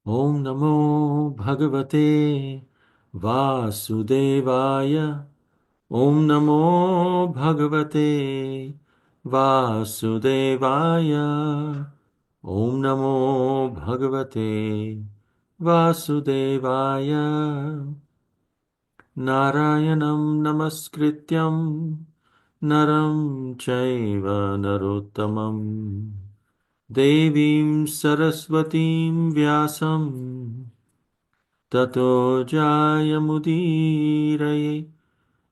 Om Namo Bhagavate Vasudevaya. Om Namo Bhagavate Vasudevaya. Om Namo Bhagavate Vasudevaya. Narayanam Namaskrityam Naram Chaiva Narottamam Devim Saraswatim Vyasam Tato Jayamudiraye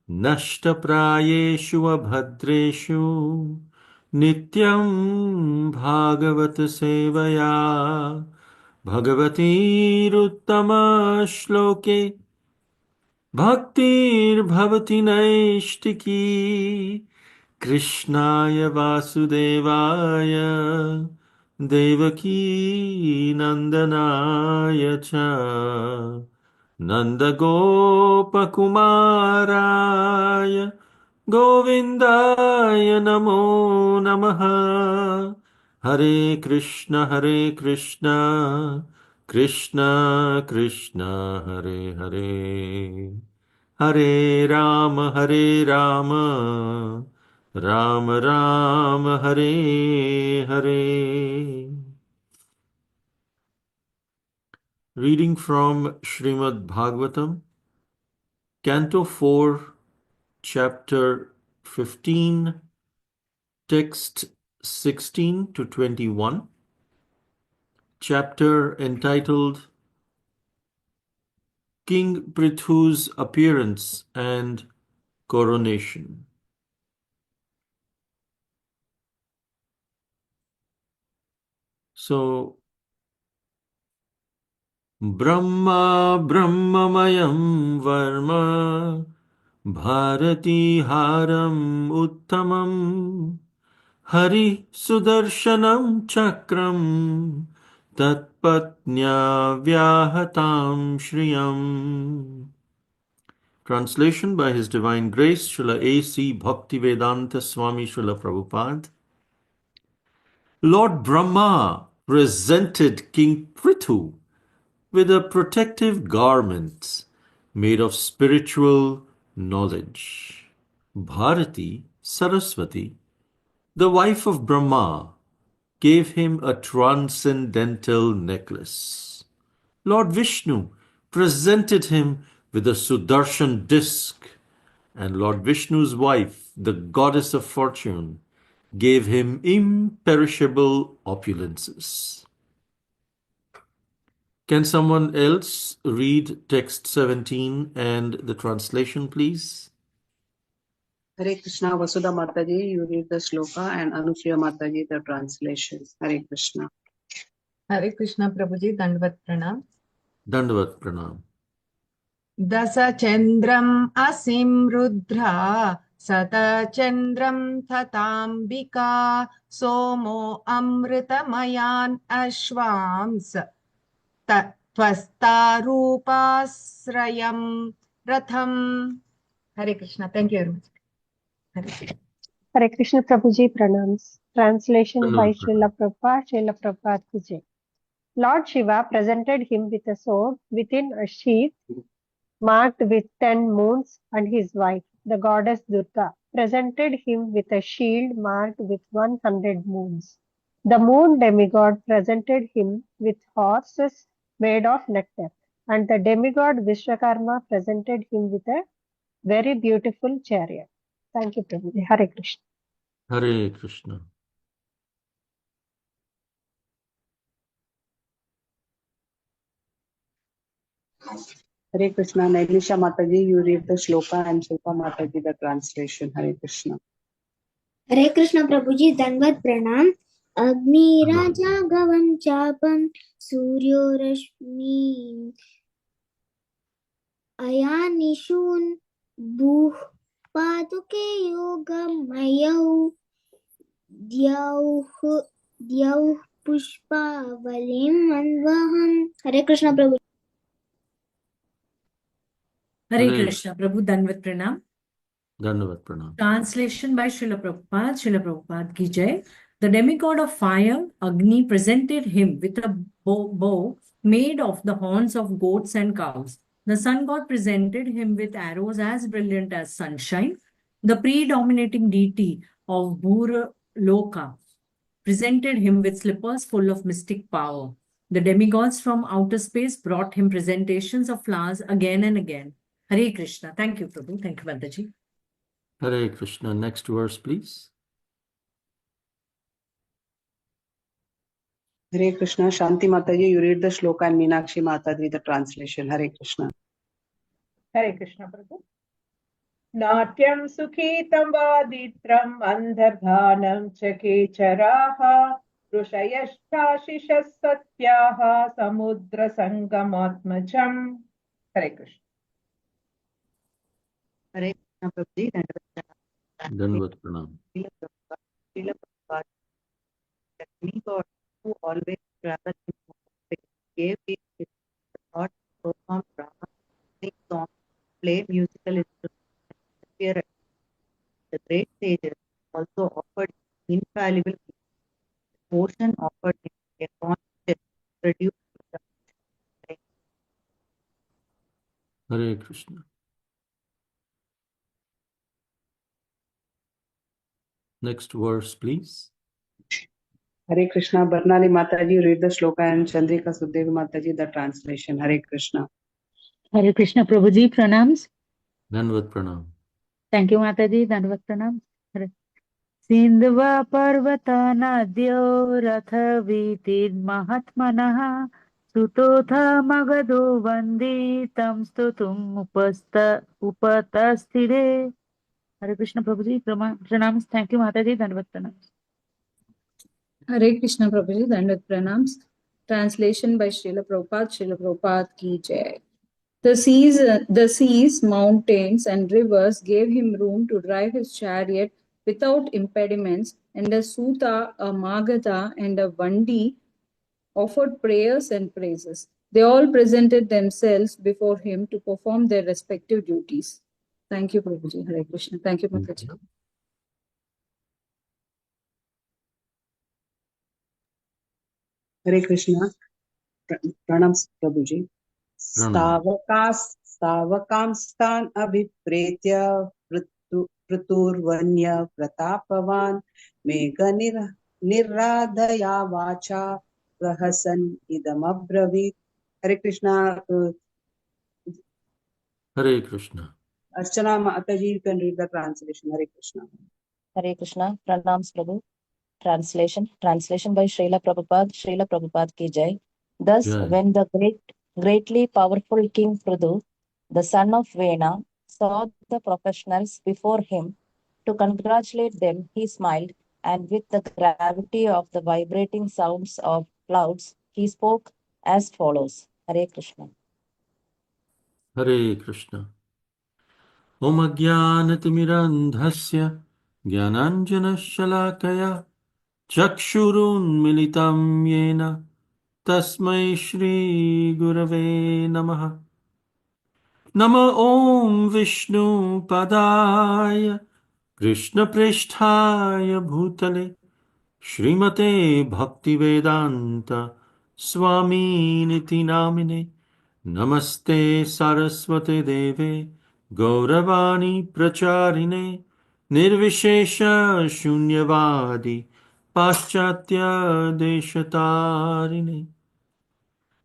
Nashtaprayeshu Abhadreshu Nityam Bhagavata Sevaya Bhagavati Ruttama Shloke Bhaktir Bhavati Naishtiki Krishnaya Vasudevaya Devaki Nandanaya Cha Nanda Gopa Kumaraya Govindaya Namo Namaha Hare Krishna Hare Krishna Krishna Krishna Hare Hare Hare Hare Rama Rama Rama Hare Hare. Reading from Srimad Bhagavatam, Canto 4, Chapter 15, text 16 to 21, chapter entitled King Prithu's Appearance and Coronation. So, Brahma Brahmamayam Varma Bharati Haram Uttamam Hari Sudarshanam Chakram Tatpatnya Vyahatam Shriyam. Translation by His Divine Grace, Srila A.C. Bhaktivedanta Swami Srila Prabhupada. Lord Brahma presented King Prithu with a protective garment made of spiritual knowledge. Bharati Saraswati, the wife of Brahma, gave him a transcendental necklace. Lord Vishnu presented him with a Sudarshan disc, and Lord Vishnu's wife, the goddess of fortune, gave him imperishable opulences. Can someone else read text 17 and the translation, please? Hare Krishna. Vasudha Mataji, you read the sloka, and Anupriya Mataji, the translation. Hare Krishna. Hare Krishna Prabhuji, Dandavat Pranam. Dandavat Pranam. Dasa Chandram Asim Rudra Sata Chandram Tatambika Somo Amritamayan Ashvams Twastarupasrayam Ratham. Hare Krishna. Thank you very much. Hare Krishna Prabhuji Pranams. Translation by Dandavat Srila Pranam. Prabhupada, Srila Prabhupada Ki Jai. Lord Shiva presented him with a sword within a sheath marked with 10 moons, and his wife, the goddess Durga, presented him with a shield marked with 100 moons. The moon demigod presented him with horses made of nectar, and the demigod Vishwakarma presented him with a very beautiful chariot. Thank you, Prabhuji. Hare Krishna. Hare Krishna. Hare Krishna. Naimisha Mataji, you read the sloka, and Shilpa Mataji, the translation. Hare Krishna. Hare Krishna Prabhuji, Dandavat Pranam. Agni Raja Gavan Chapam Suryo Rashmi Ayanishun Buh Paduke Yogam Mayau Dyauh Pushpa Valim Anvaham. Hare Krishna Prabhuji. Hare Hare Krishna, Prabhu Dandavat Pranam. Dandavat Pranam. Translation by Srila Prabhupada Ki Jai. The demigod of fire, Agni, presented him with a bow made of the horns of goats and cows. The sun god presented him with arrows as brilliant as sunshine. The predominating deity of Loka presented him with slippers full of mystic power. The demigods from outer space brought him presentations of flowers again and again. Hare Krishna. Thank you, Prabhu. Thank you, Mataji. Hare Krishna. Next verse, please. Hare Krishna. Shanti Mataji, you read the shloka and Meenakshi Mataji the translation. Hare Krishna. Hare Krishna, Prabhu. नाट्यं सुखीतं वादित्रम् अन्धर्धानं च केचराः ऋषयश्चाशिषः सत्याः समुद्रसङ्गमात्मजम्. हरे कृष्ण. हरे कृष्ण प्रभु जी. Dandavat Pranam. Srila Prabhupada, the demigod who always traveled in space, gave his thought to perform drama, sing songs, play musical instruments, and appear at the great sages also offered infallible gifts. The ocean offered him a conscious produced from the Hare Krishna. Next verse, please. Hare Krishna. Barnali Mataji, you read the shloka and Chandrika Sudevi Mataji the translation. Hare Krishna. Hare Krishna Prabhuji, pranams. Dandavat Pranam. Thank you, Mataji. Dandavat pranams. Sindhva parvata nadyo ratha vitir mahatmanah sutotha magado vandi tam stutum upatastire. Hare Krishna Prabhuji, pranams. Thank you, Mataji. Dandavat pranams. Hare Krishna Prabhuji, Dandavat Pranams. Translation by Srila Prabhupada ki jai. The seas, mountains, and rivers gave him room to drive his chariot without impediments, and a Suta, a Magadha, and a Vandi offered prayers and praises. They all presented themselves before him to perform their respective duties. Thank you, Prabhuji. Hare Krishna. Thank you, Mataji. Hare Krishna. Pranams Prabhuji. Stavakanstan abhipretya Prturvanya Pratapavan Mega Nirradaya Vacha Prahasan Idamabravit. Hare Krishna. Hare Krishna. Archana Mataji, you can read the translation. Hare Krishna. Hare Krishna. Pranams Prabhu. Translation by Srila Prabhupada ki jai. Thus, Jai. when the greatly powerful King Prthu, the son of Vena, saw the professionals before him to congratulate them, he smiled, and with the gravity of the vibrating sounds of clouds, he spoke as follows. Hare Krishna. Hare Krishna. Om Ajnanatimirandhasya Jnananjanashalakaya Chakshurun Militam Yena Tasmai Shri Gurave Namaha. Nama Om Vishnu Padaya Krishna Pristhaya Bhutale Srimate Bhaktivedanta Swami Niti Namine Namaste Saraswate Deve Gauravani Pracharine Nirvishesha Shunyavadi Paschatya Deshatarine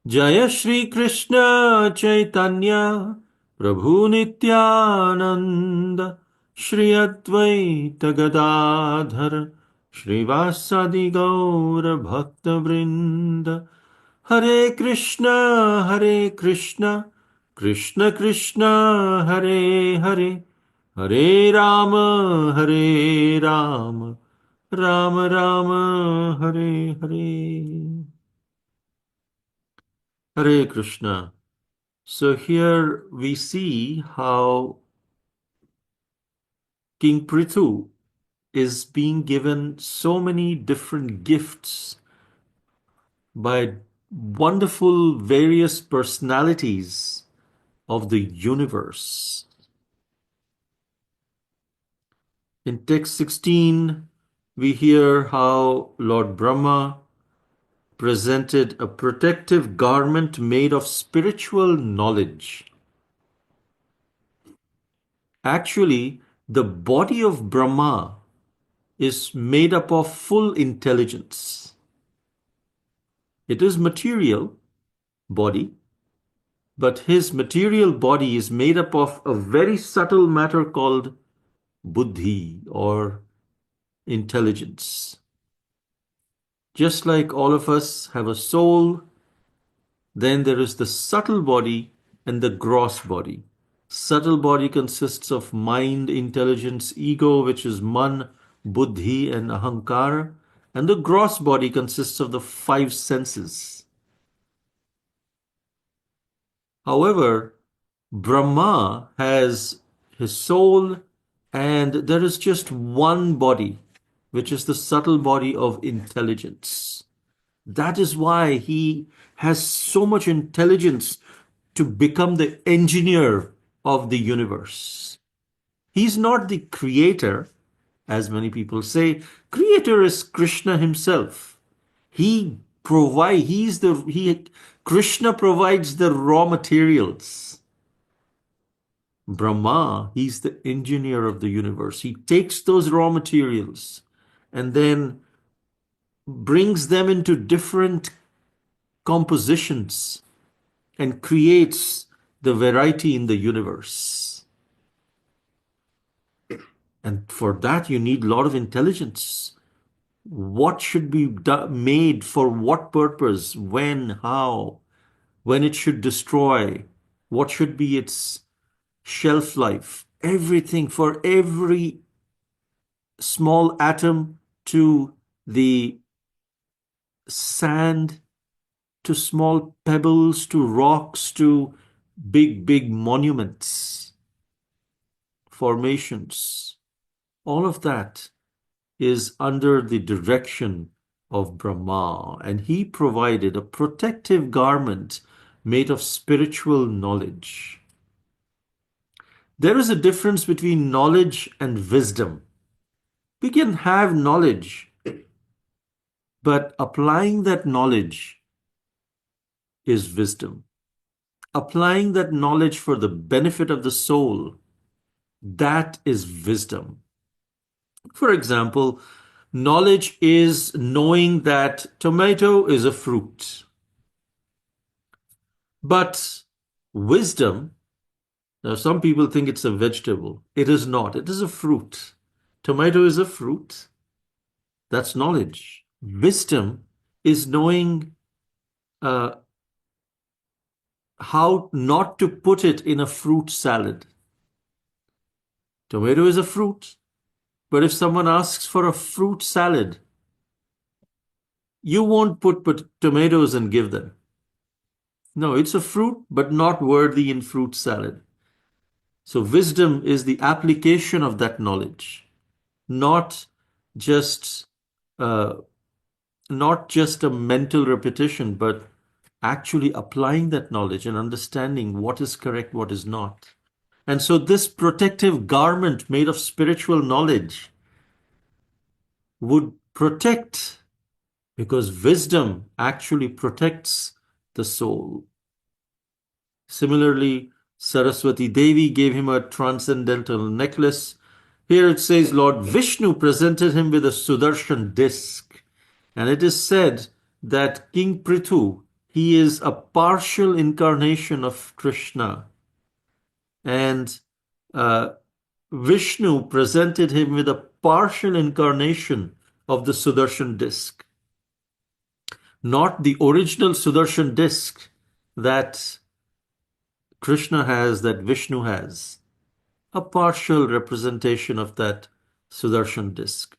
Jaya Shri Krishna Chaitanya Prabhu Nityananda Shri Advaita Gadadhar Shrivasadi Gaura Bhakta Vrinda Hare Krishna Krishna Krishna Hare Hare Hare Rama Rama Rama Hare Hare. Hare Krishna. So here we see how King Prthu is being given so many different gifts by wonderful various personalities of the universe. In text 16, we hear how Lord Brahma presented a protective garment made of spiritual knowledge. Actually, the body of Brahma is made up of full intelligence. It is material body, but his material body is made up of a very subtle matter called buddhi or intelligence. Just like all of us have a soul, then there is the subtle body and the gross body. Subtle body consists of mind, intelligence, ego, which is man, buddhi, and ahankara. And the gross body consists of the five senses. However, Brahma has his soul, and there is just one body, which is the subtle body of intelligence. That is why he has so much intelligence to become the engineer of the universe. He's not the creator, as many people say. Creator is Krishna himself. Krishna provides the raw materials. Brahma, he's the engineer of the universe. He takes those raw materials and then brings them into different compositions and creates the variety in the universe. And for that, you need a lot of intelligence. What should be made for what purpose, when, how, when it should destroy, what should be its shelf life, everything, for every small atom to the sand, to small pebbles, to rocks, to big monuments, formations. All of that is under the direction of Brahma, and he provided a protective garment made of spiritual knowledge. There is a difference between knowledge and wisdom. We can have knowledge, but applying that knowledge is wisdom. Applying that knowledge for the benefit of the soul, that is wisdom. For example, knowledge is knowing that tomato is a fruit. But wisdom, now some people think it's a vegetable. It is not. It is a fruit. Tomato is a fruit. That's knowledge. Wisdom is knowing how not to put it in a fruit salad. Tomato is a fruit. But if someone asks for a fruit salad, you won't put tomatoes and give them. No, it's a fruit, but not worthy in fruit salad. So wisdom is the application of that knowledge, not just a mental repetition, but actually applying that knowledge and understanding what is correct, what is not. And so this protective garment made of spiritual knowledge would protect, because wisdom actually protects the soul. Similarly, Saraswati Devi gave him a transcendental necklace. Here it says Lord Vishnu presented him with a Sudarshan disc. And it is said that King Prthu, he is a partial incarnation of Krishna. And Vishnu presented him with a partial incarnation of the Sudarshan disc. Not the original Sudarshan disc that Krishna has, that Vishnu has. A partial representation of that Sudarshan disc.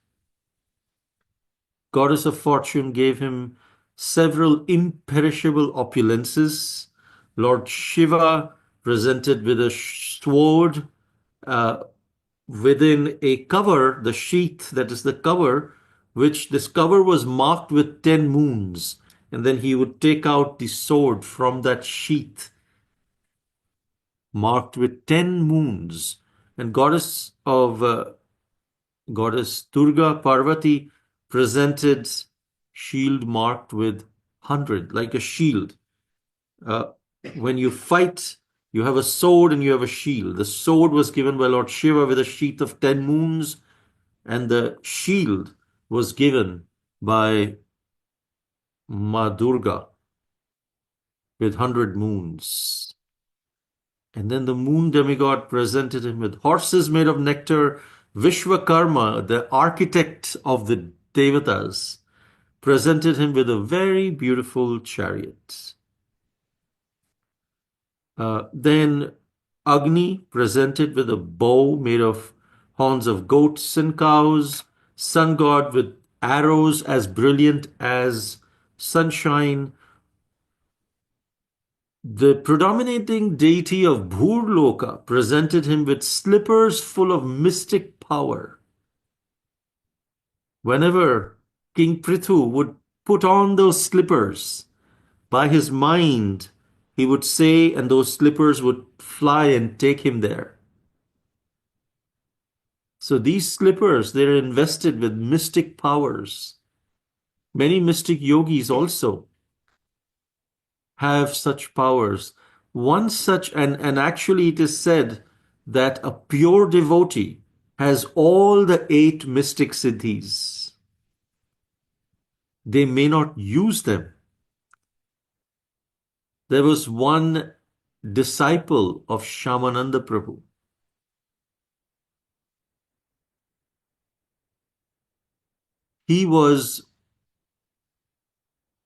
Goddess of Fortune gave him several imperishable opulences. Lord Shiva presented with a sword within a cover, the sheath that is the cover, which this cover was marked with 10 moons. And then he would take out the sword from that sheath, marked with 10 moons. And Goddess Durga, Parvati, presented shield marked with 100, like a shield. When you fight, you have a sword and you have a shield. The sword was given by Lord Shiva with a sheath of 10 moons, and the shield was given by Ma Durga with 100 moons. And then the moon demigod presented him with horses made of nectar. Vishwakarma, the architect of the Devatas, presented him with a very beautiful chariot. Then Agni presented with a bow made of horns of goats and cows. Sun god with arrows as brilliant as sunshine. The predominating deity of Bhurloka presented him with slippers full of mystic power. Whenever King Prthu would put on those slippers, by his mind, he would say, and those slippers would fly and take him there. So these slippers, they're invested with mystic powers. Many mystic yogis also have such powers. One such, and actually it is said that a pure devotee has all the 8 mystic siddhis. They may not use them. There was one disciple of Shyamananda Prabhu.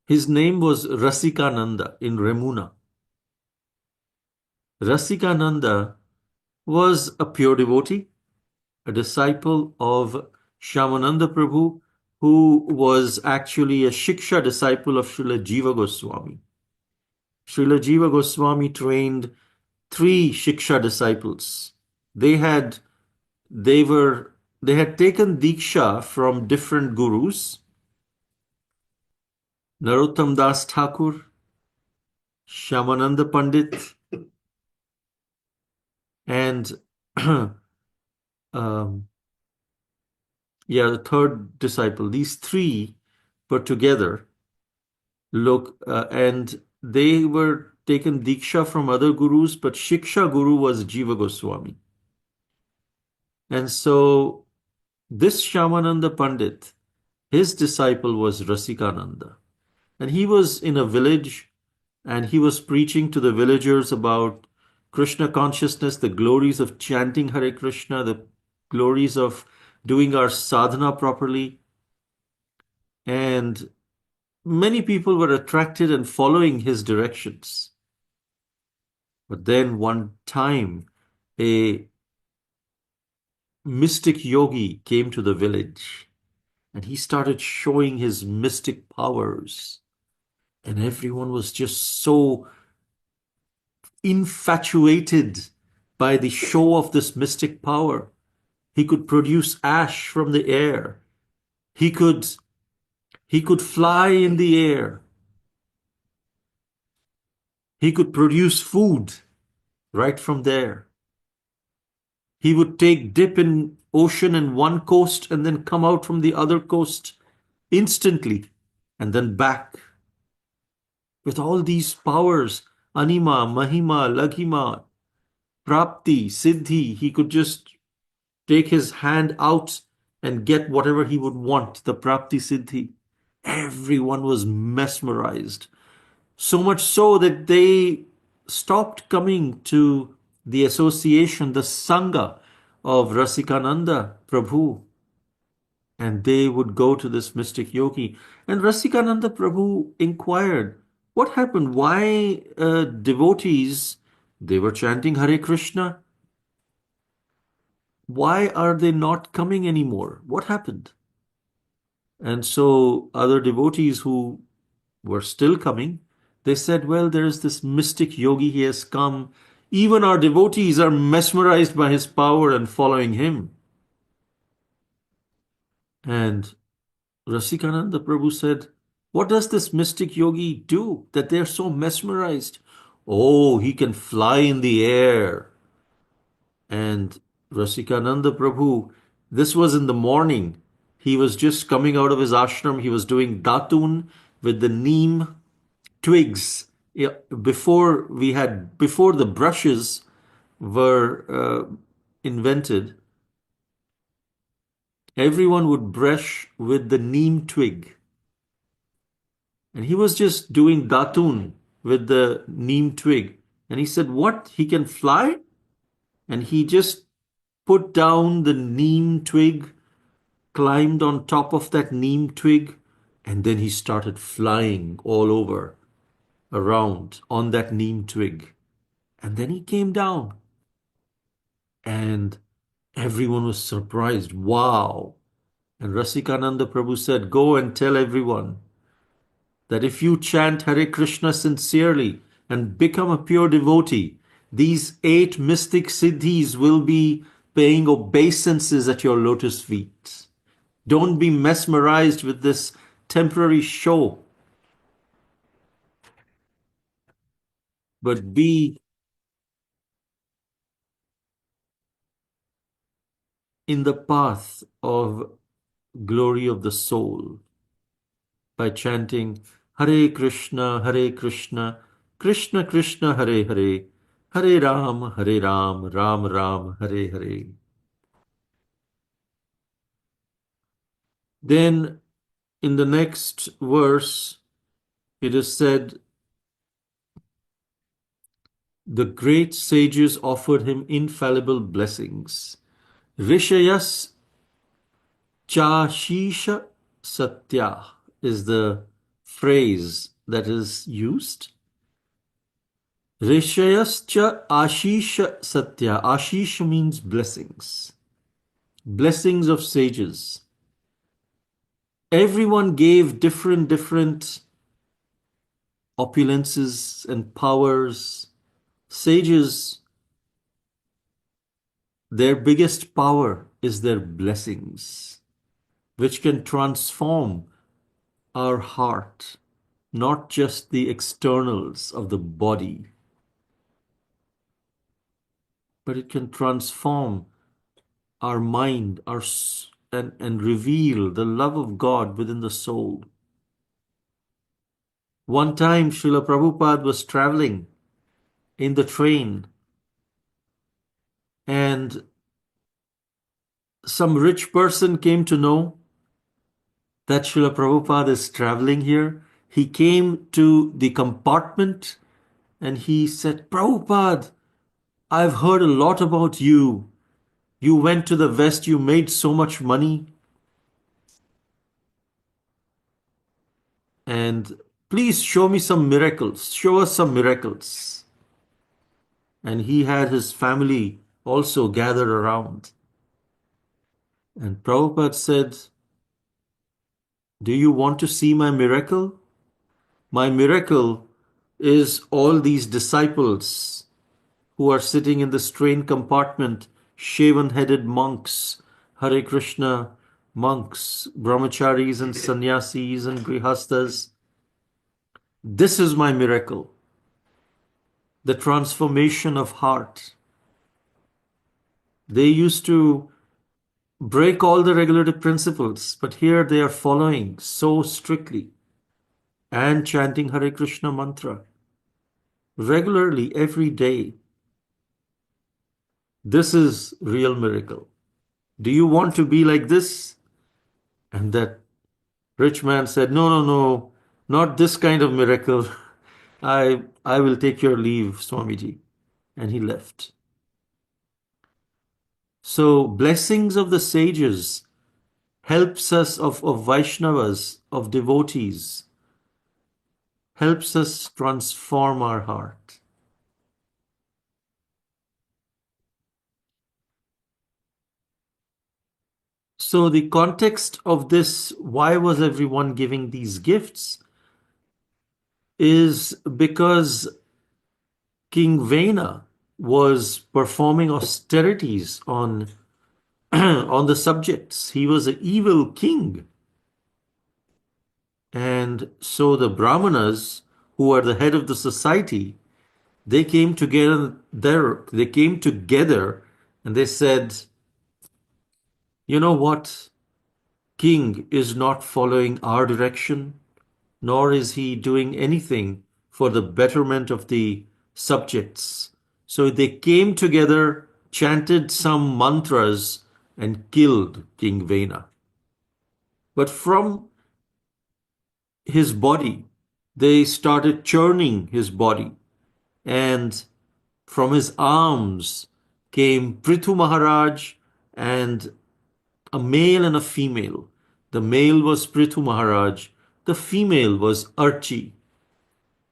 His name was Rasikananda in Remuna. Rasikananda was a pure devotee, a disciple of Shyamananda Prabhu, who was actually a Shiksha disciple of Srila Jiva Goswami. Srila Jiva Goswami trained 3 Shiksha disciples. They had taken Diksha from different gurus. Narottam Das Thakur, Shyamananda Pandit, and the third disciple. These 3 were together. And they were taken Diksha from other gurus, but Shiksha guru was Jiva Goswami. And so this Shyamananda Pandit, his disciple was Rasikananda. And he was in a village and he was preaching to the villagers about Krishna consciousness, the glories of chanting Hare Krishna, the glories of doing our sadhana properly. And many people were attracted and following his directions. But then one time, a mystic yogi came to the village and he started showing his mystic powers. And everyone was just so infatuated by the show of this mystic power. He could produce ash from the air. He could fly in the air. He could produce food right from there. He would take dip in ocean in one coast and then come out from the other coast instantly and then back. With all these powers, Anima, Mahima, Laghima, Prapti, Siddhi, he could just take his hand out and get whatever he would want, the Prapti Siddhi. Everyone was mesmerized. So much so that they stopped coming to the association, the Sangha of Rasikananda Prabhu. And they would go to this mystic yogi. And Rasikananda Prabhu inquired, what happened? Why devotees, they were chanting Hare Krishna. Why are they not coming anymore? What happened? And so other devotees who were still coming, they said, well, there's this mystic yogi, he has come. Even our devotees are mesmerized by his power and following him. And Rasikananda Prabhu said, what does this mystic yogi do that they're so mesmerized? Oh, he can fly in the air. And Rasikananda Prabhu, this was in the morning. He was just coming out of his ashram. He was doing datun with the neem twigs. Yeah, before the brushes were invented, everyone would brush with the neem twig. And he was just doing datun with the neem twig. And he said, what? He can fly? And he just put down the neem twig, climbed on top of that neem twig, and then he started flying all over around on that neem twig. And then he came down. And everyone was surprised. Wow. And Rasikananda Prabhu said, go and tell everyone that if you chant Hare Krishna sincerely and become a pure devotee, these 8 mystic siddhis will be paying obeisances at your lotus feet. Don't be mesmerized with this temporary show, but be in the path of glory of the soul by chanting Hare Krishna, Krishna Krishna, Hare Hare, Hare Ram, Ram Ram, Hare Hare. Then in the next verse, it is said, the great sages offered him infallible blessings. Rishayas Chashisha Satya is the phrase that is used. Rishayascha Ashisha Satya. Ashish means blessings. Blessings of sages. Everyone gave different opulences and powers. Sages, their biggest power is their blessings, which can transform our heart, not just the externals of the body, but it can transform our mind, and reveal the love of God within the soul. One time, Srila Prabhupada was traveling in the train, and some rich person came to know that Srila Prabhupada is traveling here. He came to the compartment and he said, Prabhupada, I've heard a lot about you. You went to the West, you made so much money. And please show me some miracles. Show us some miracles. And he had his family also gathered around. And Prabhupada said, do you want to see my miracle? My miracle is all these disciples who are sitting in this train compartment, shaven-headed monks, Hare Krishna monks, brahmacharis and sannyasis and grihastas. This is my miracle, the transformation of heart. They used to break all the regulative principles, but here they are following so strictly and chanting Hare Krishna mantra regularly every day. This is real miracle. Do you want to be like this? And that rich man said, no, not this kind of miracle. I will take your leave, Swamiji. And he left. So blessings of the sages helps us, of Vaishnavas, of devotees, helps us transform our heart. So the context of this, why was everyone giving these gifts, is because King Vena was performing austerities on, on the subjects. He was an evil king. And so the Brahmanas, who are the head of the society, they came together and they said, you know what? King is not following our direction, nor is he doing anything for the betterment of the subjects. So they came together, chanted some mantras, and killed King Vena. But from his body, they started churning his body, and from his arms came Prthu Maharaj and a male and a female. The male was Prthu Maharaj, the female was Archi.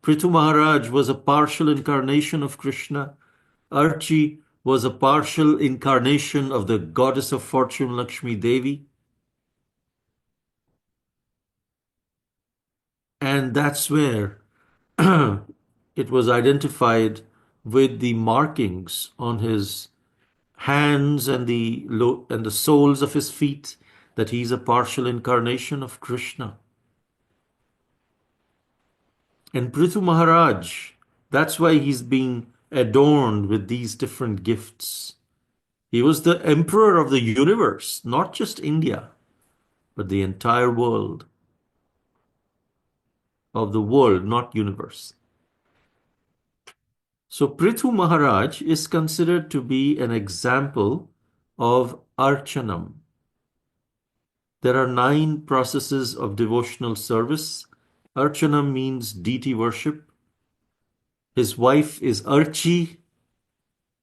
Prthu Maharaj was a partial incarnation of Krishna. Archi was a partial incarnation of the goddess of fortune, Lakshmi Devi. And that's where it was identified with the markings on his hands and the soles of his feet that he's a partial incarnation of Krishna. And Prthu Maharaj, that's why he's being adorned with these different gifts. He was the emperor of the universe, not just India, but the entire world. Of the world, not universe. So Prthu Maharaj is considered to be an example of Archanam. There are 9 processes of devotional service. Archanam means deity worship. His wife is Archi,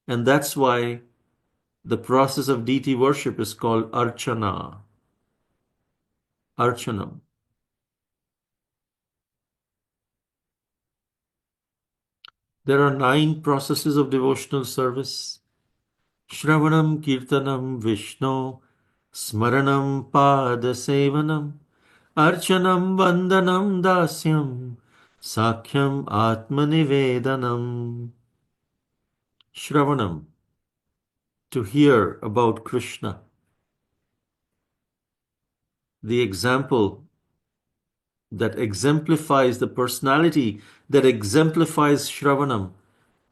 and that's why the process of deity worship is called Archana. Archanam. There are 9 processes of devotional service. Shravanam, Kirtanam, Vishnu, Smaranam, Padasevanam, Archanam, Vandanam, Dasyam, Sakhyam, Atmanivedanam. Shravanam, to hear about Krishna. The example that exemplifies the personality that exemplifies Shravanam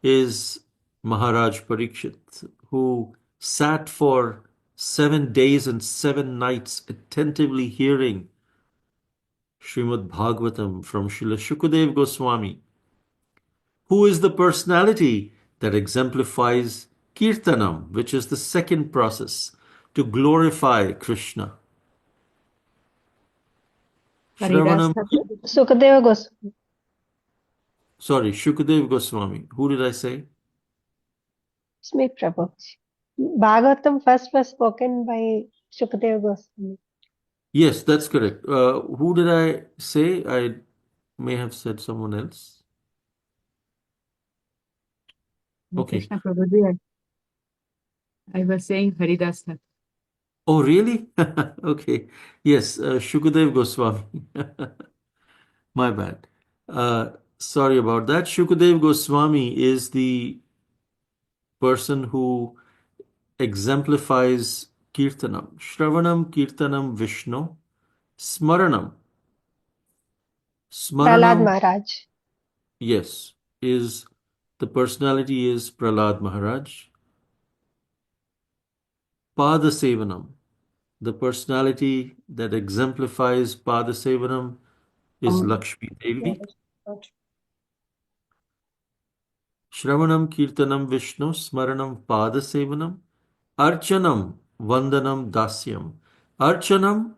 is Maharaj Parikshit, who sat for 7 days and 7 nights attentively hearing Srimad Bhagavatam from Srila Shukadev Goswami, who is the personality that exemplifies Kirtanam, which is the second process to glorify Krishna. Shravanam, Sukadeva Goswami. sorry, Shukadev Goswami. Who did I say? It's me, Prabhu. Bhagavatam first was spoken by Sukadeva Goswami. Yes, that's correct. Who did I say? I may have said someone else. Okay. Krishna Prabhuji, I was saying Haridas Thakur. Oh, really? Okay. Yes, Shukadev Goswami. My bad. Sorry about that. Shukadev Goswami is the person who exemplifies Kirtanam. Shravanam, Kirtanam, Vishnu. Smaranam. Prahlad Smaranam, Maharaj. yes, is the personality is Prahlad Maharaj. Padasevanam, the personality that exemplifies Padasevanam is Lakshmi Devi. Shravanam, Kirtanam, Vishnu, Smaranam, Padasevanam, Archanam, Vandanam, Dasyam. Archanam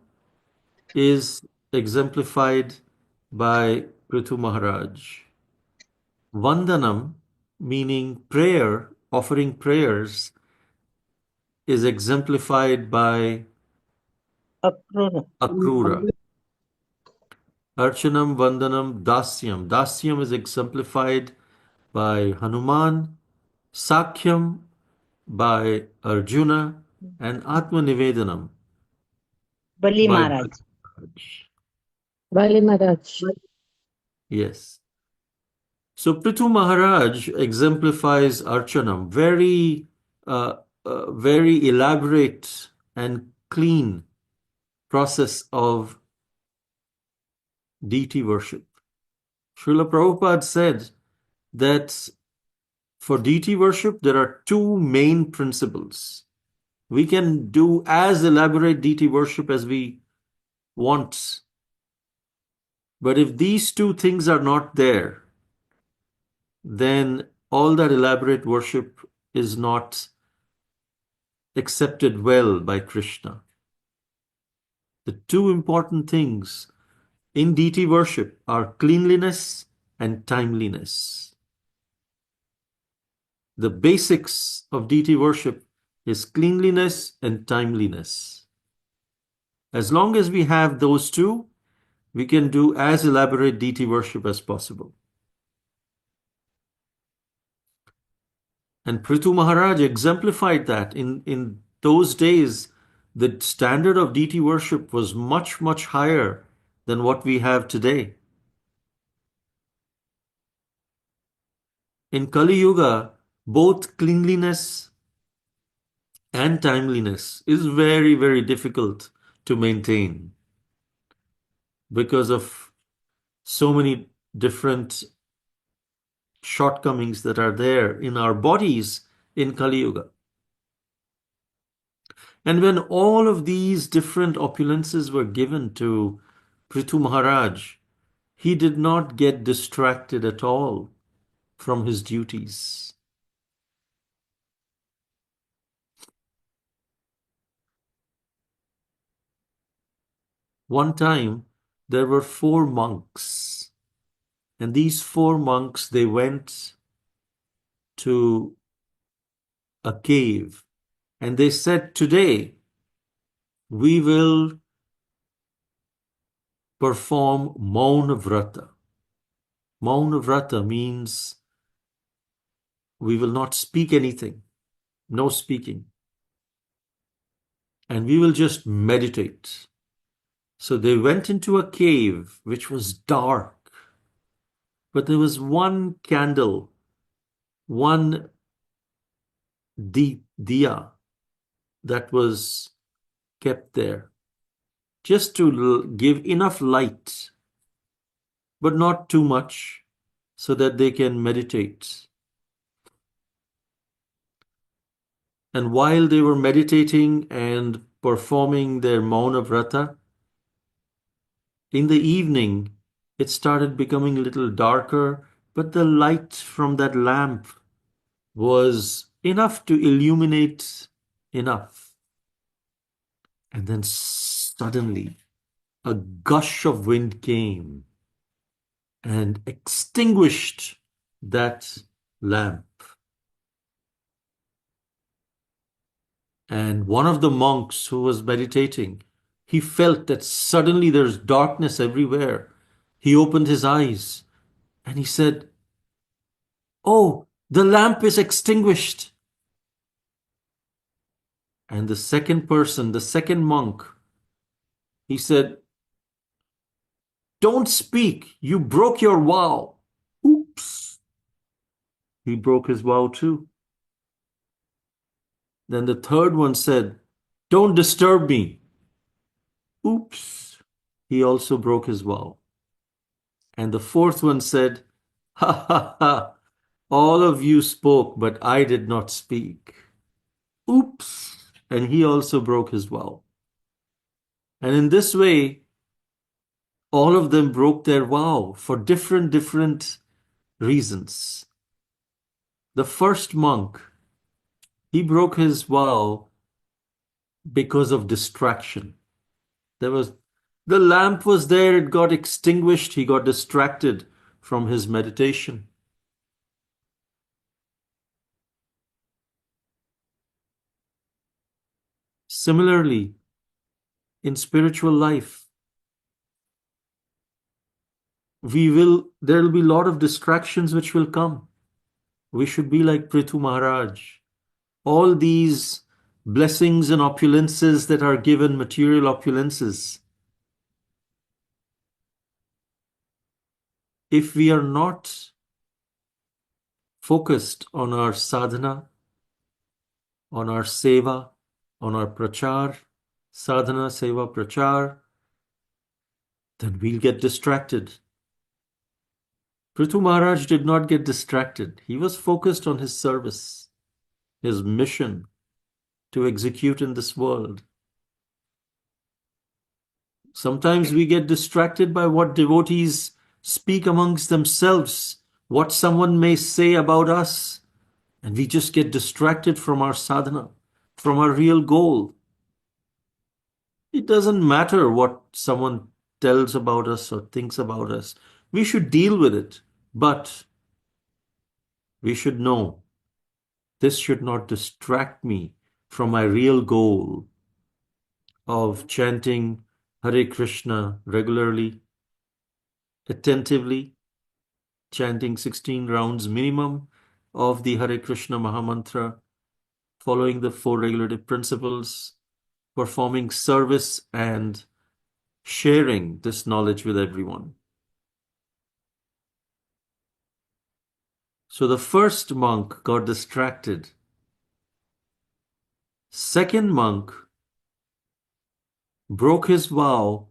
is exemplified by Prthu Maharaj. Vandanam, meaning prayer, offering prayers, is exemplified by Akrura. Archanam, Vandanam, Dasyam. Dasyam is exemplified by Hanuman, Sakhyam by Arjuna, and Atma Nivedanam Bali by Maharaj. Bali Maharaj. Yes. So Prthu Maharaj exemplifies Archanam, very elaborate and clean process of deity worship. Srila Prabhupada said that for deity worship, there are 2 main principles. We can do as elaborate deity worship as we want. But if these 2 things are not there, then all that elaborate worship is not accepted well by Krishna. The two important things in deity worship are cleanliness and timeliness. The basics of deity worship is cleanliness and timeliness. As long as we have those two, we can do as elaborate deity worship as possible. And Prthu Maharaj exemplified that. In those days, the standard of deity worship was much, much higher than what we have today. In Kali Yuga, both cleanliness and timeliness is very, very difficult to maintain because of so many different shortcomings that are there in our bodies in Kali Yuga. And when all of these different opulences were given to Prthu Maharaj, he did not get distracted at all from his duties. One time, there were 4 monks, and these 4 monks, they went to a cave, and they said, today, we will perform Mauna Vrata. Mauna Vrata means we will not speak anything, no speaking. And we will just meditate. So they went into a cave which was dark, but there was one candle, one diya that was kept there, just to give enough light, but not too much, so that they can meditate. And while they were meditating and performing their Mauna Vrata, in the evening, it started becoming a little darker, but the light from that lamp was enough to illuminate enough. And then suddenly, a gush of wind came and extinguished that lamp. And one of the monks who was meditating, he felt that suddenly there's darkness everywhere. He opened his eyes and he said, "Oh, the lamp is extinguished." And the second person, the second monk, he said, "Don't speak, you broke your vow." Oops. He broke his vow too. Then the third one said, "Don't disturb me." Oops. He also broke his vow. And the fourth one said, "Ha ha ha, all of you spoke, but I did not speak." Oops. And he also broke his vow. And in this way, all of them broke their vow for different reasons. The first monk, he broke his vow because of distraction. The lamp was there, it got extinguished, he got distracted from his meditation. Similarly, in spiritual life, there will be a lot of distractions which will come. We should be like Prthu Maharaj. All these blessings and opulences that are given, material opulences, if we are not focused on our sadhana, on our seva, on our prachar, sadhana, seva, prachar, then we'll get distracted. Prthu Maharaj did not get distracted. He was focused on his service, his mission to execute in this world. Sometimes we get distracted by what devotees speak amongst themselves what someone may say about us, and we just get distracted from our sadhana, from our real goal. It doesn't matter what someone tells about us or thinks about us. We should deal with it, but we should know this should not distract me from my real goal of chanting Hare Krishna regularly, attentively, chanting 16 rounds minimum of the Hare Krishna Mahamantra, following the 4 regulative principles, performing service and sharing this knowledge with everyone. So the first monk got distracted. Second monk broke his vow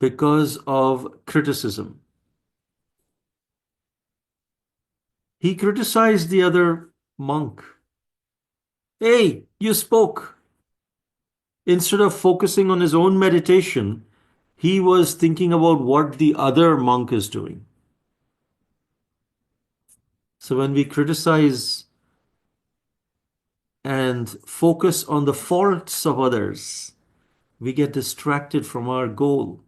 because of criticism. He criticized the other monk. Hey, you spoke. Instead of focusing on his own meditation, he was thinking about what the other monk is doing. So when we criticize and focus on the faults of others, we get distracted from our goal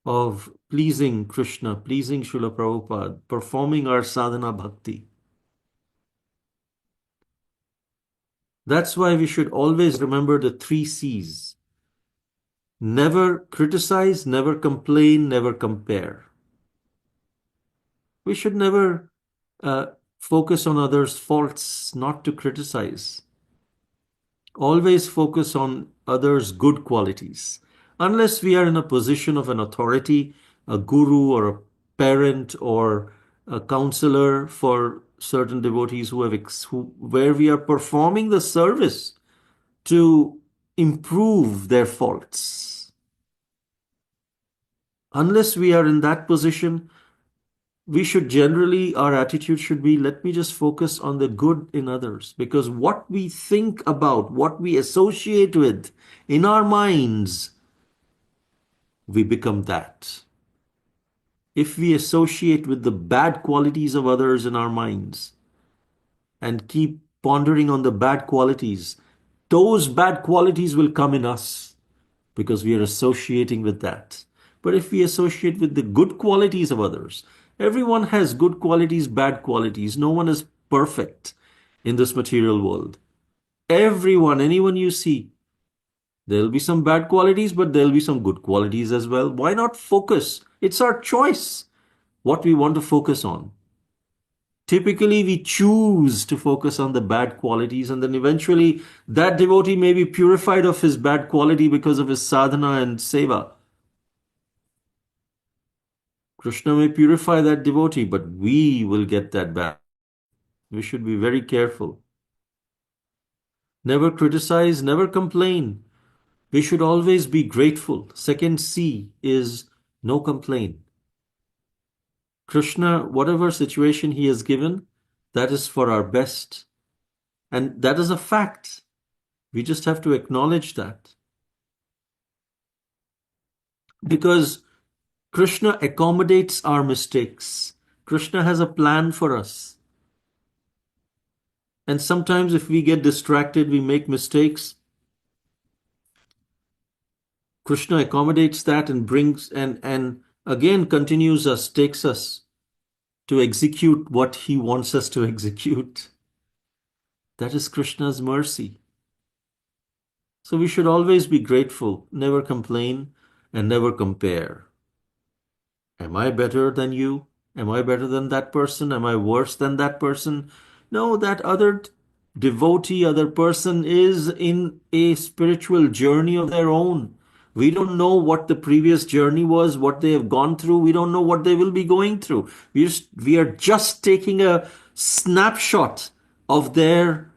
of pleasing Krishna, pleasing Srila Prabhupada, performing our sadhana bhakti. That's why we should always remember the 3 C's. Never criticize, never complain, never compare. We should never focus on others' faults, not to criticize. Always focus on others' good qualities. Unless we are in a position of an authority, a guru or a parent or a counselor for certain devotees where we are performing the service to improve their faults. Unless we are in that position, we should generally, our attitude should be, let me just focus on the good in others. Because what we think about, what we associate with in our minds, we become that. If we associate with the bad qualities of others in our minds and keep pondering on the bad qualities, those bad qualities will come in us because we are associating with that. But if we associate with the good qualities of others, everyone has good qualities, bad qualities. No one is perfect in this material world. Everyone, anyone you see, there'll be some bad qualities, but there'll be some good qualities as well. Why not focus? It's our choice what we want to focus on. Typically, we choose to focus on the bad qualities, and then eventually that devotee may be purified of his bad quality because of his sadhana and seva. Krishna may purify that devotee, but we will get that back. We should be very careful. Never criticize, never complain. We should always be grateful. Second C is no complaint. Krishna, whatever situation he has given, that is for our best. And that is a fact. We just have to acknowledge that. Because Krishna accommodates our mistakes. Krishna has a plan for us. And sometimes if we get distracted, we make mistakes. Krishna accommodates that and brings and again continues us, takes us to execute what he wants us to execute. That is Krishna's mercy. So we should always be grateful, never complain, and never compare. Am I better than you? Am I better than that person? Am I worse than that person? No, that other devotee, other person is in a spiritual journey of their own. We don't know what the previous journey was, what they have gone through. We don't know what they will be going through. We are just taking a snapshot of their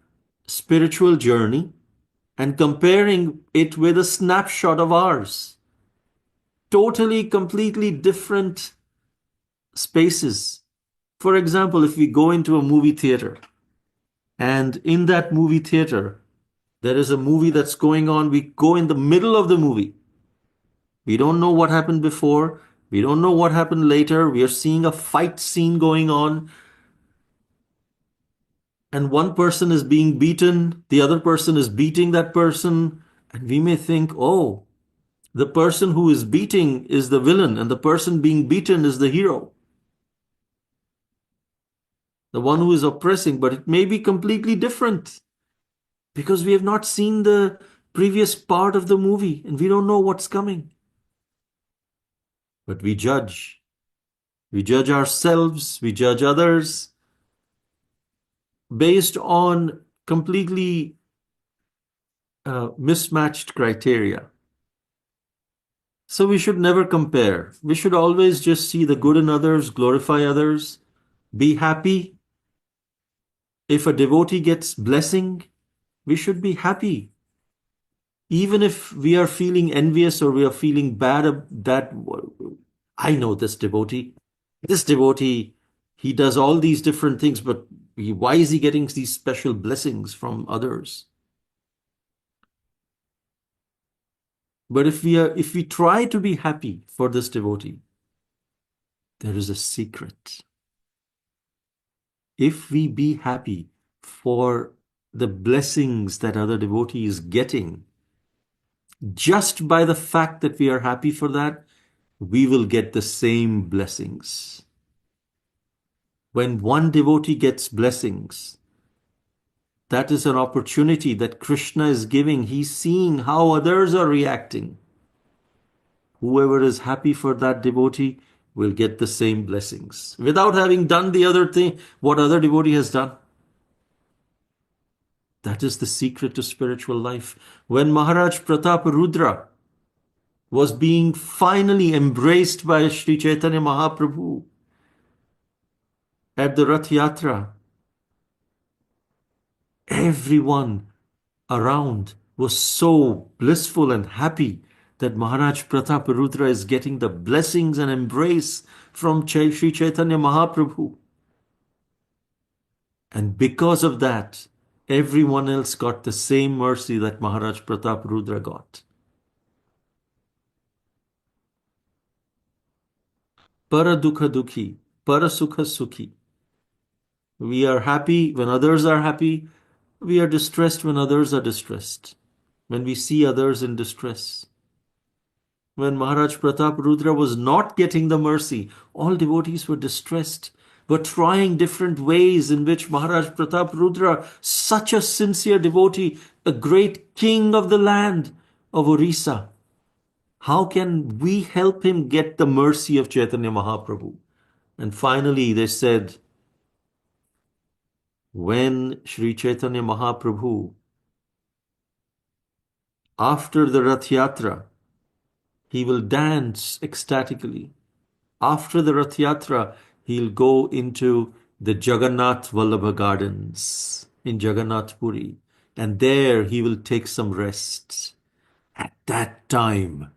spiritual journey and comparing it with a snapshot of ours. Totally, completely different spaces. For example, if we go into a movie theater and in that movie theater, there is a movie that's going on, we go in the middle of the movie. We don't know what happened before. We don't know what happened later. We are seeing a fight scene going on, and one person is being beaten, the other person is beating that person, and we may think, oh, the person who is beating is the villain, and the person being beaten is the hero, the one who is oppressing, but it may be completely different because we have not seen the previous part of the movie and we don't know what's coming. But we judge. We judge ourselves, we judge others based on completely mismatched criteria. So we should never compare. We should always just see the good in others, glorify others, be happy. If a devotee gets blessing, we should be happy. Even if we are feeling envious or we are feeling bad that I know this devotee, he does all these different things, but why is he getting these special blessings from others? But if we try to be happy for this devotee, there is a secret. If we be happy for the blessings that other devotee is getting, just by the fact that we are happy for that, we will get the same blessings. When one devotee gets blessings, that is an opportunity that Krishna is giving. He's seeing how others are reacting. Whoever is happy for that devotee will get the same blessings without having done the other thing, what other devotee has done. That is the secret to spiritual life. When Maharaj Pratap Rudra was being finally embraced by Sri Chaitanya Mahaprabhu at the Rath Yatra, everyone around was so blissful and happy that Maharaj Pratap Rudra is getting the blessings and embrace from Sri Chaitanya Mahaprabhu. And because of that, everyone else got the same mercy that Maharaj Pratap Rudra got. Para dukha dukhi, para sukha sukhi. We are happy when others are happy. We are distressed when others are distressed. When we see others in distress. When Maharaj Pratap Rudra was not getting the mercy, all devotees were distressed, were trying different ways in which Maharaj Pratap Rudra, such a sincere devotee, a great king of the land of Orissa, how can we help him get the mercy of Chaitanya Mahaprabhu? And finally they said, when Sri Chaitanya Mahaprabhu, after the Rath Yatra, he will dance ecstatically. After the Rath Yatra, he'll go into the Jagannath Vallabha Gardens in Jagannath Puri, and there he will take some rest. At that time,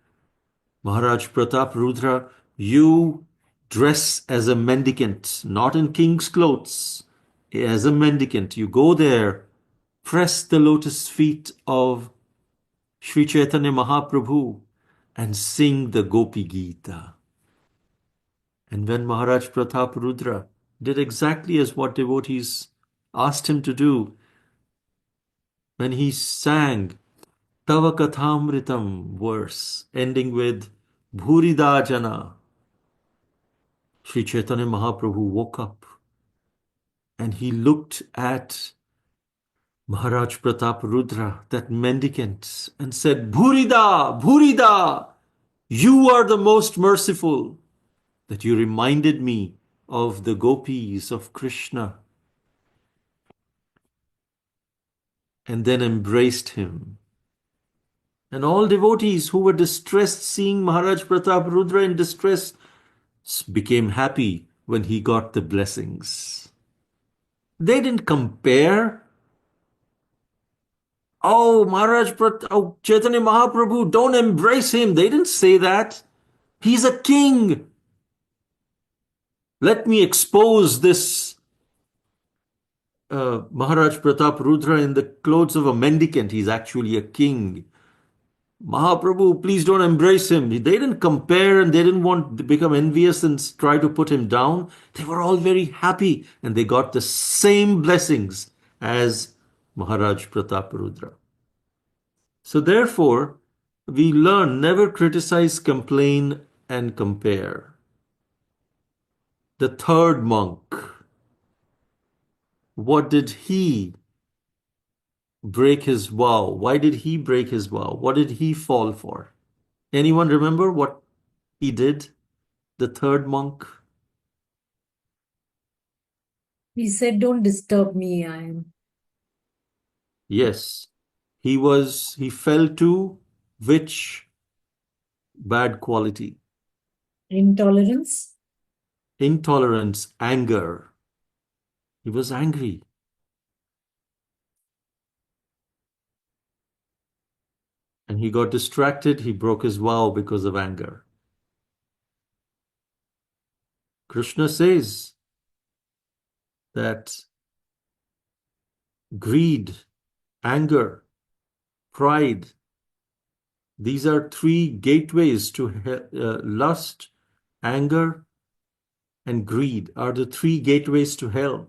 Maharaj Pratap Rudra, you dress as a mendicant, not in king's clothes, as a mendicant. You go there, press the lotus feet of Sri Chaitanya Mahaprabhu and sing the Gopi Gita. And when Maharaj Pratap Rudra did exactly as what devotees asked him to do, when he sang Tava Kathamritam verse, ending with Bhurida Jana, Sri Chaitanya Mahaprabhu woke up and he looked at Maharaj Pratap Rudra, that mendicant, and said, Bhurida, Bhurida, you are the most merciful, that you reminded me of the gopis of Krishna, and then embraced him. And all devotees who were distressed seeing Maharaj Pratap Rudra in distress became happy when he got the blessings. They didn't compare. Oh, Chaitanya Mahaprabhu, don't embrace him. They didn't say that. He's a king. Let me expose this Maharaj Pratap Rudra in the clothes of a mendicant. He's actually a king. Mahaprabhu, please don't embrace him. They didn't compare and they didn't want to become envious and try to put him down. They were all very happy and they got the same blessings as Maharaj Prataparudra. So therefore, we learn never criticize, complain, and compare. The third monk, what did he break his vow? Why did he break his vow? What did he fall for? Anyone remember what he did? The third monk? He said, don't disturb me. I am Yes. He fell to which bad quality? intolerance. Intolerance, anger. He was angry. And he got distracted. He broke his vow because of anger. Krishna says that greed, anger, pride, these are three gateways to lust, anger, and greed are the three gateways to hell.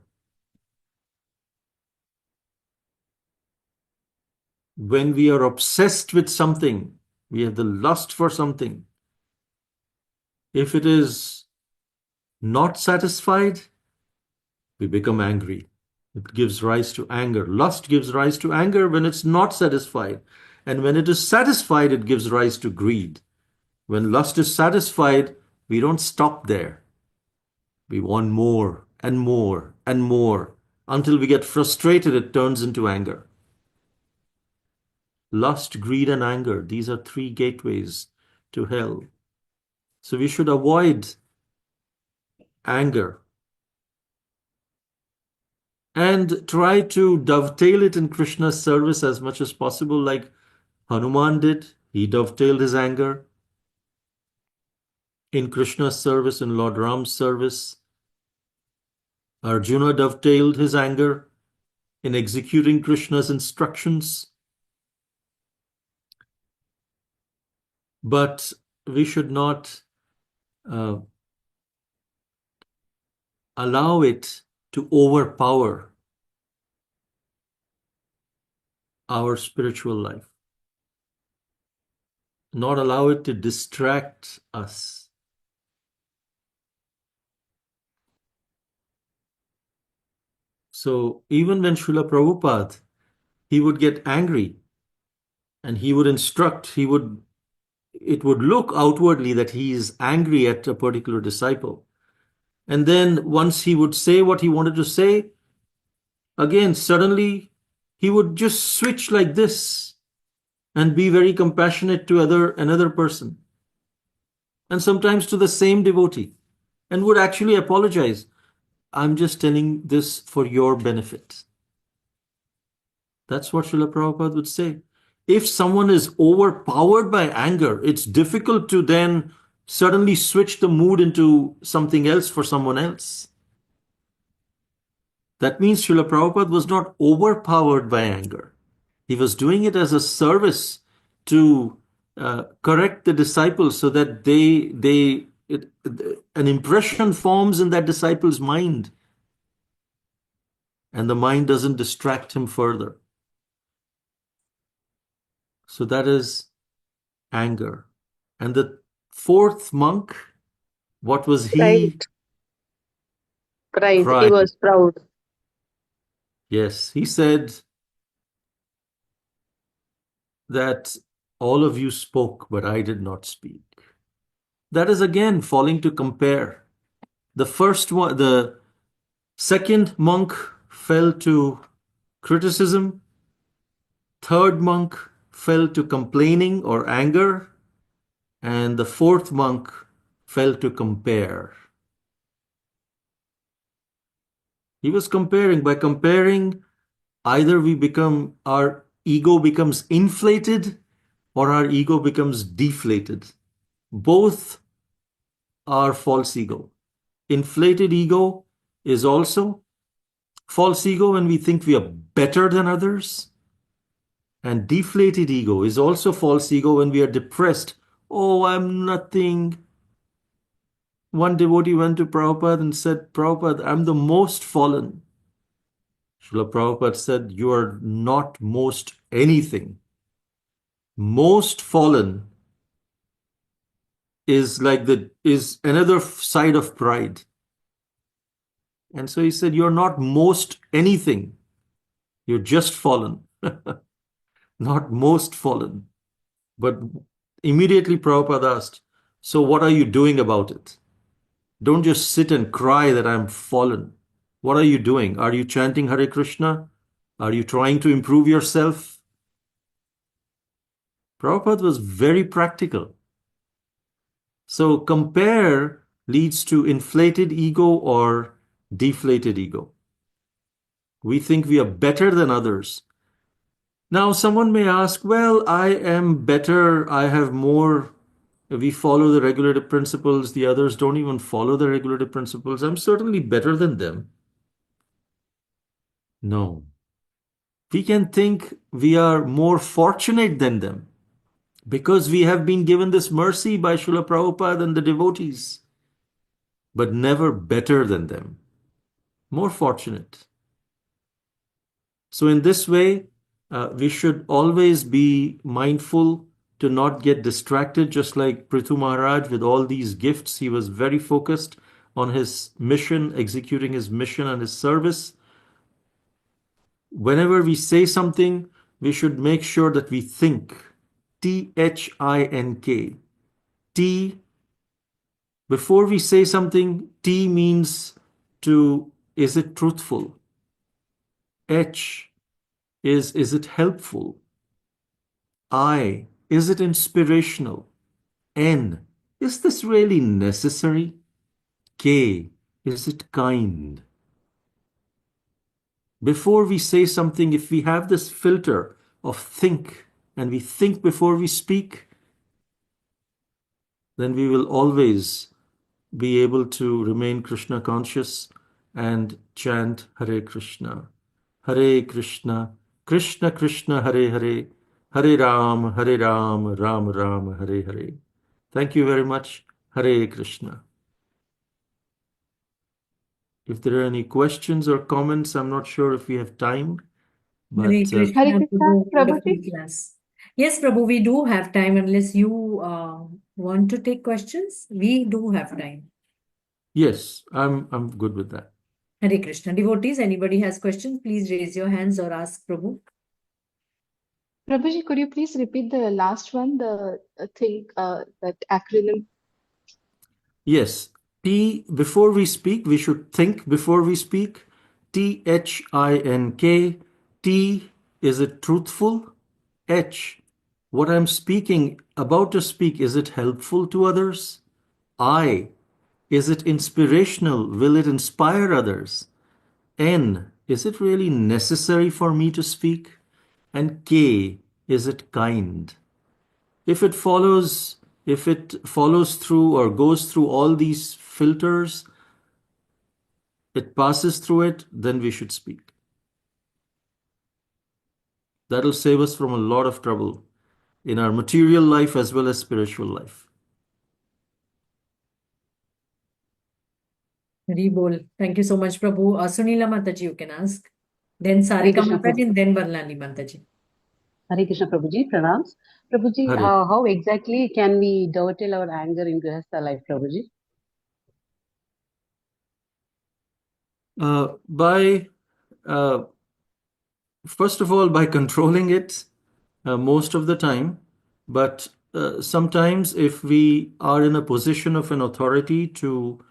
When we are obsessed with something, we have the lust for something. If it is not satisfied, we become angry. It gives rise to anger. Lust gives rise to anger when it's not satisfied. And when it is satisfied, it gives rise to greed. When lust is satisfied, we don't stop there. We want more and more and more. Until we get frustrated, it turns into anger. Lust, greed, and anger, these are three gateways to hell. So we should avoid anger and try to dovetail it in Krishna's service as much as possible, like Hanuman did. He dovetailed his anger in Krishna's service, in Lord Ram's service. Arjuna dovetailed his anger in executing Krishna's instructions. But we should not allow it to overpower our spiritual life. Not allow it to distract us. So even when Srila Prabhupada, he would get angry and he would instruct, it would look outwardly that he is angry at a particular disciple. And then once he would say what he wanted to say, again, suddenly he would just switch like this and be very compassionate to another person. And sometimes to the same devotee, and would actually apologize. I'm just telling this for your benefit. That's what Srila Prabhupada would say. If someone is overpowered by anger, it's difficult to then suddenly switch the mood into something else for someone else. That means Srila Prabhupada was not overpowered by anger. He was doing it as a service to correct the disciples so that an impression forms in that disciple's mind and the mind doesn't distract him further. So that is anger. And the fourth monk, what was he? Pride. Pride. He was proud. Yes, he said that all of you spoke, but I did not speak. That is again falling to compare. The second monk fell to criticism. Third monk fell to complaining or anger. And the fourth monk fell to compare. He was comparing. By comparing, either our ego becomes inflated or our ego becomes deflated. Both are false ego. Inflated ego is also false ego when we think we are better than others. And deflated ego is also false ego when we are depressed. Oh, I'm nothing. One devotee went to Prabhupada and said, Prabhupada, I'm the most fallen. Srila Prabhupada said, you are not most anything. Most fallen is another side of pride. And so he said, you're not most anything. You're just fallen. Not most fallen. But immediately Prabhupada asked, so what are you doing about it? Don't just sit and cry that I'm fallen. What are you doing? Are you chanting Hare Krishna? Are you trying to improve yourself? Prabhupada was very practical. So compare leads to inflated ego or deflated ego. We think we are better than others. Now someone may ask, well, I am better, I have more, we follow the regulative principles, the others don't even follow the regulative principles. I'm certainly better than them. No. We can think we are more fortunate than them because we have been given this mercy by Srila Prabhupada and the devotees, but never better than them. More fortunate. So in this way, we should always be mindful to not get distracted, just like Prthu Maharaj with all these gifts. He was very focused on his mission, executing his mission and his service. Whenever we say something, we should make sure that we think. T-H-I-N-K. T, before we say something, T means is it truthful? H is it helpful? I, is it inspirational? N, is this really necessary? K, is it kind? Before we say something, if we have this filter of think, and we think before we speak, then we will always be able to remain Krishna conscious and chant Hare Krishna, Krishna Krishna, Hare Hare, Hare Ram, Ram Ram, Hare Hare. Thank you very much. Hare Krishna. If there are any questions or comments, I'm not sure if we have time. Hare But Krishna, Hare Krishna, Prabhu, wonderful Prabhuji. class. Yes, Prabhu, we do have time unless you want to take questions. We do have time. yes, I'm good with that. Hare Krishna. Devotees, anybody has questions, please raise your hands or ask Prabhu. Prabhuji, could you please repeat the last one, the that acronym? Yes, T, before we speak, we should think before we speak. T-H-I-N-K. T, is it truthful? H, what I'm speaking, about to speak, is it helpful to others? I, is it inspirational? Will it inspire others? N, is it really necessary for me to speak? And K, is it kind? If it follows through or goes through all these filters, it passes through it, then we should speak. That'll save us from a lot of trouble in our material life as well as spiritual life. Hari Bol. Thank you so much, Prabhu. Sunila Mataji, you can ask. Then Hare Sarika Krishna, Mataji, Prabhu. and then Varlani Mataji. Hare Krishna, Prabhuji. Pranams. Prabhuji, Hare. how exactly can we dovetail our anger in Grihastha life, Prabhuji? First of all, by controlling it most of the time, but sometimes if we are in a position of an authority to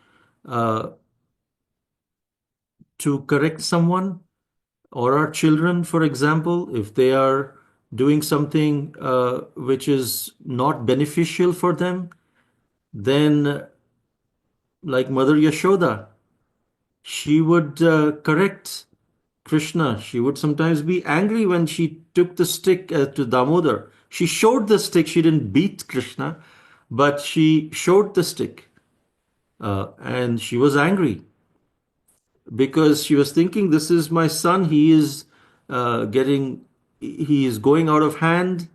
correct someone or our children, for example, if they are doing something which is not beneficial for them, then like Mother Yashoda, she would correct Krishna. She would sometimes be angry when she took the stick to Damodar. She showed the stick. She didn't beat Krishna, but she showed the stick. And she was angry because she was thinking, this is my son. He is getting he is going out of hand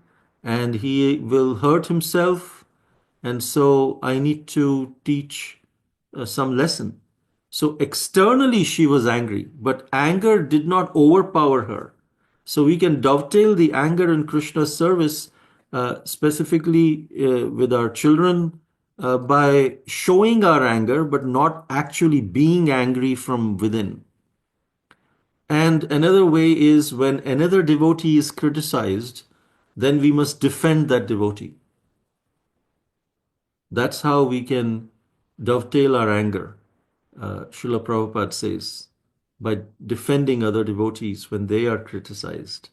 and he will hurt himself, and so I need to teach some lesson. So externally she was angry, but anger did not overpower her. So we can dovetail the anger in Krishna's service, specifically with our children, by showing our anger, but not actually being angry from within. And another way is when another devotee is criticized, then we must defend that devotee. That's how we can dovetail our anger, Srila Prabhupada says, by defending other devotees when they are criticized.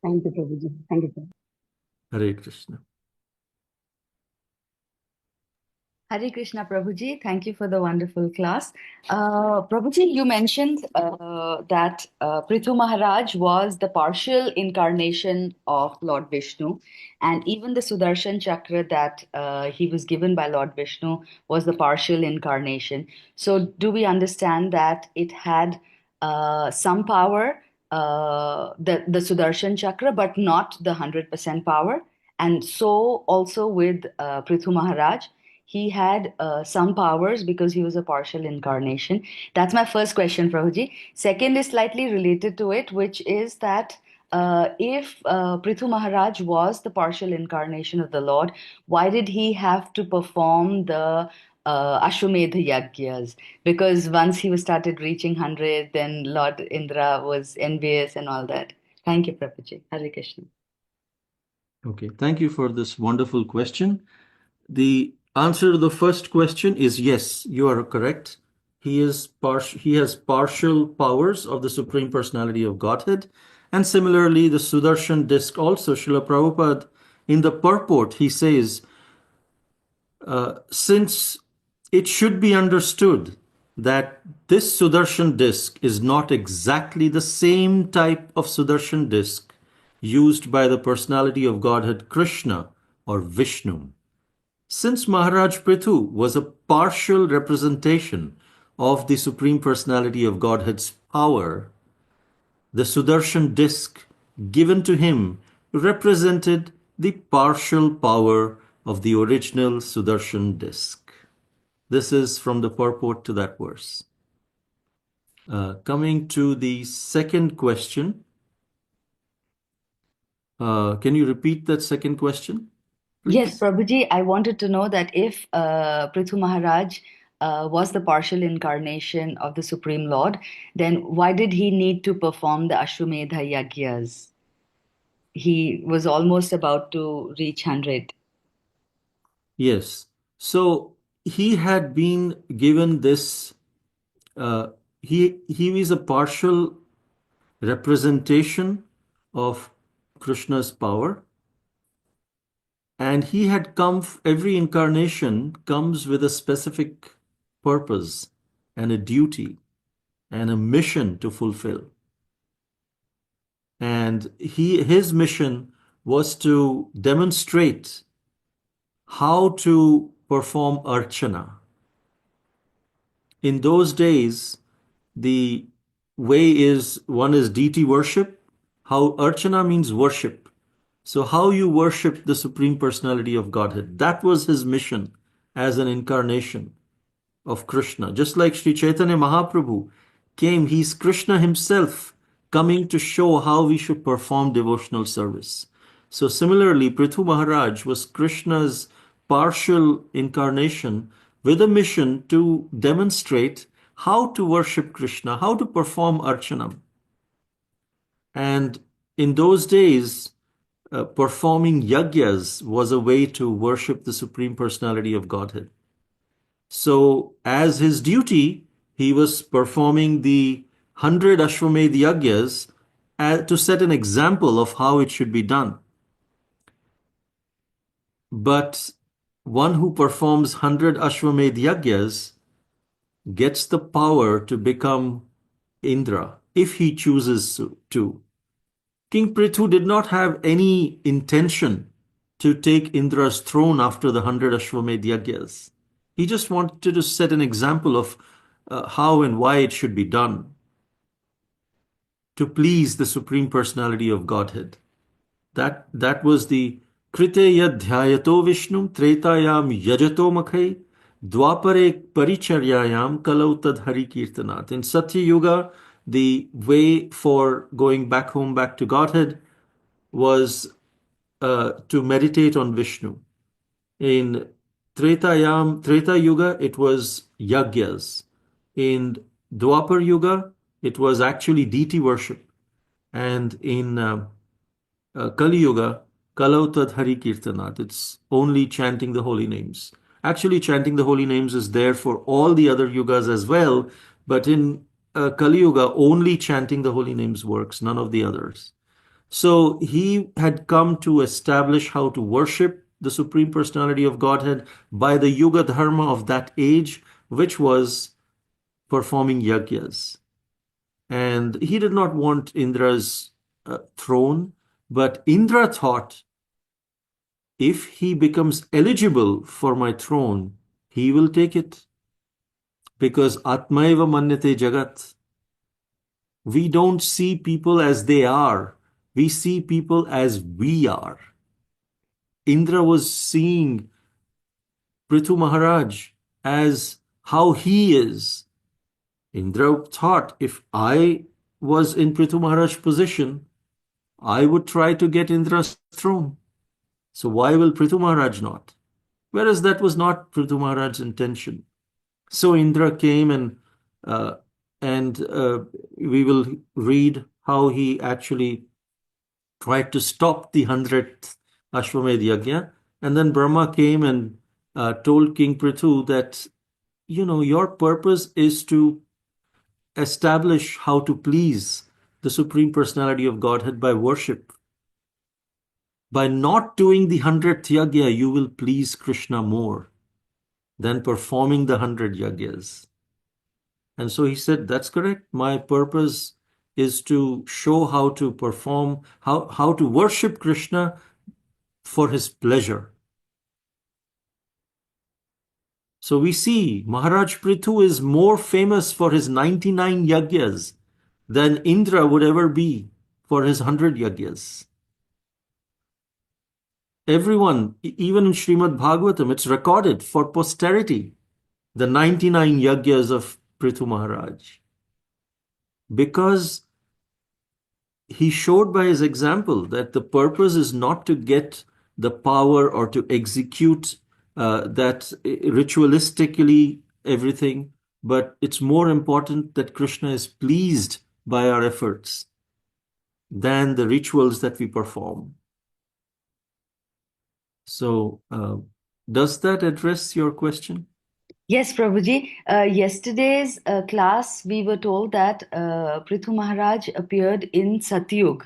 Thank you, Prabhuji. Thank you, Prabhuji. Hare Krishna. Hare Krishna, Prabhuji. Thank you for the wonderful class. Prabhuji, you mentioned that Prthu Maharaj was the partial incarnation of Lord Vishnu, and even the Sudarshan Chakra that he was given by Lord Vishnu was the partial incarnation. So, do we understand that it had some power, the Sudarshan Chakra, but not the 100% power? And so, also with Prthu Maharaj, he had some powers because he was a partial incarnation. That's my first question, Prabhuji. Second is slightly related to it, which is that if Prthu Maharaj was the partial incarnation of the Lord, why did he have to perform the Ashwamedha Yagyas? Because once he was started reaching 100, then Lord Indra was envious and all that. Thank you, Prabhuji. Hare Krishna. Okay, thank you for this wonderful question. The answer to the first question is yes, you are correct. He has partial powers of the Supreme Personality of Godhead. And similarly, the Sudarshan disc also, Srila Prabhupada, in the purport, he says, since it should be understood that this Sudarshan disc is not exactly the same type of Sudarshan disc used by the personality of Godhead Krishna or Vishnu. Since Maharaj Prithu was a partial representation of the Supreme Personality of Godhead's power, the Sudarshan disc given to him represented the partial power of the original Sudarshan disc. This is from the purport to that verse. Coming to the second question. Can you repeat that second question, please? Yes, Prabhuji, I wanted to know that if Prthu Maharaj was the partial incarnation of the Supreme Lord, then why did he need to perform the Ashwamedha Yagyas? He was almost about to reach 100. Yes. So he had been given this, he is a partial representation of Krishna's power, and he had come, every incarnation comes with a specific purpose and a duty and a mission to fulfill. And his mission was to demonstrate how to perform archana. In those days, the way is, one is deity worship. How archana means worship. So how you worship the Supreme Personality of Godhead. That was his mission as an incarnation of Krishna. Just like Sri Chaitanya Mahaprabhu came, he's Krishna himself coming to show how we should perform devotional service. So similarly, Prthu Maharaj was Krishna's partial incarnation with a mission to demonstrate how to worship Krishna, how to perform archana. And in those days, performing yagyas was a way to worship the Supreme Personality of Godhead. So as his duty, he was performing the 100 Ashwamedh yagyas to set an example of how it should be done. But one who performs 100 Ashwamedh yagyas gets the power to become Indra if he chooses to. King Prithu did not have any intention to take Indra's throne after the 100 Ashwamedh yagyas. He just wanted to set an example of how and why it should be done. to please the Supreme Personality of Godhead. That was the Krite Yadhyayato Vishnu Tretayam Yajato Makhai Dwapare Paricharyayam Kalau Tad Hari Kirtanat. In Satya Yuga, the way for going back home, back to Godhead, was to meditate on Vishnu. In Treta Yuga, it was yagyas. In Dwapar Yuga, it was actually deity worship. And in Kali Yuga, Kalautad Hari Kirtanat, it's only chanting the holy names. Actually, chanting the holy names is there for all the other yugas as well, but in Kali Yuga, only chanting the holy names works, none of the others. So he had come to establish how to worship the Supreme Personality of Godhead by the Yuga Dharma of that age, which was performing yagyas. And he did not want Indra's throne, but Indra thought, if he becomes eligible for my throne, he will take it. Because Atmaiva Manyate Jagat. We don't see people as they are. We see people as we are. Indra was seeing Prthu Maharaj as how he is. Indra thought, if I was in Prthu Maharaj's position, I would try to get Indra's throne. So why will Prthu Maharaj not? Whereas that was not Prthu Maharaj's intention. So Indra came and we will read how he actually tried to stop the 100th Ashwamedh Yajna. And then Brahma came and told King Prthu that, your purpose is to establish how to please the Supreme Personality of Godhead by worship. By not doing the 100th Yajna, you will please Krishna more than performing the 100 Yajnas. And so he said, that's correct. My purpose is to show how to perform, how to worship Krishna for his pleasure. So we see Maharaj Prthu is more famous for his 99 yajnas than Indra would ever be for his 100 yajnas. Everyone, even in Srimad Bhagavatam, it's recorded for posterity, the 99 yajnas of Prthu Maharaj. Because he showed by his example that the purpose is not to get the power or to execute that ritualistically everything, but it's more important that Krishna is pleased by our efforts than the rituals that we perform. So, does that address your question? Yes, Prabhuji. Yesterday's class, we were told that Prthu Maharaj appeared in Satyug.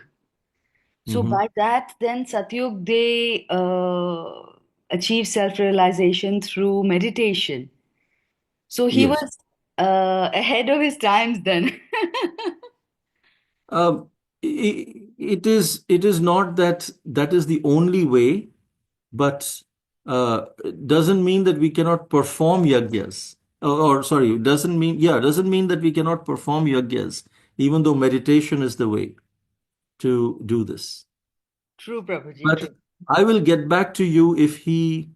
So by that, then Satyug, they achieve self-realization through meditation. So he Yes. was ahead of his times then. It is not that is the only way, but doesn't mean that we cannot perform yajnas. Sorry, doesn't mean that we cannot perform yajnas, even though meditation is the way to do this. True, Prabhuji, But true. I will get back to you if he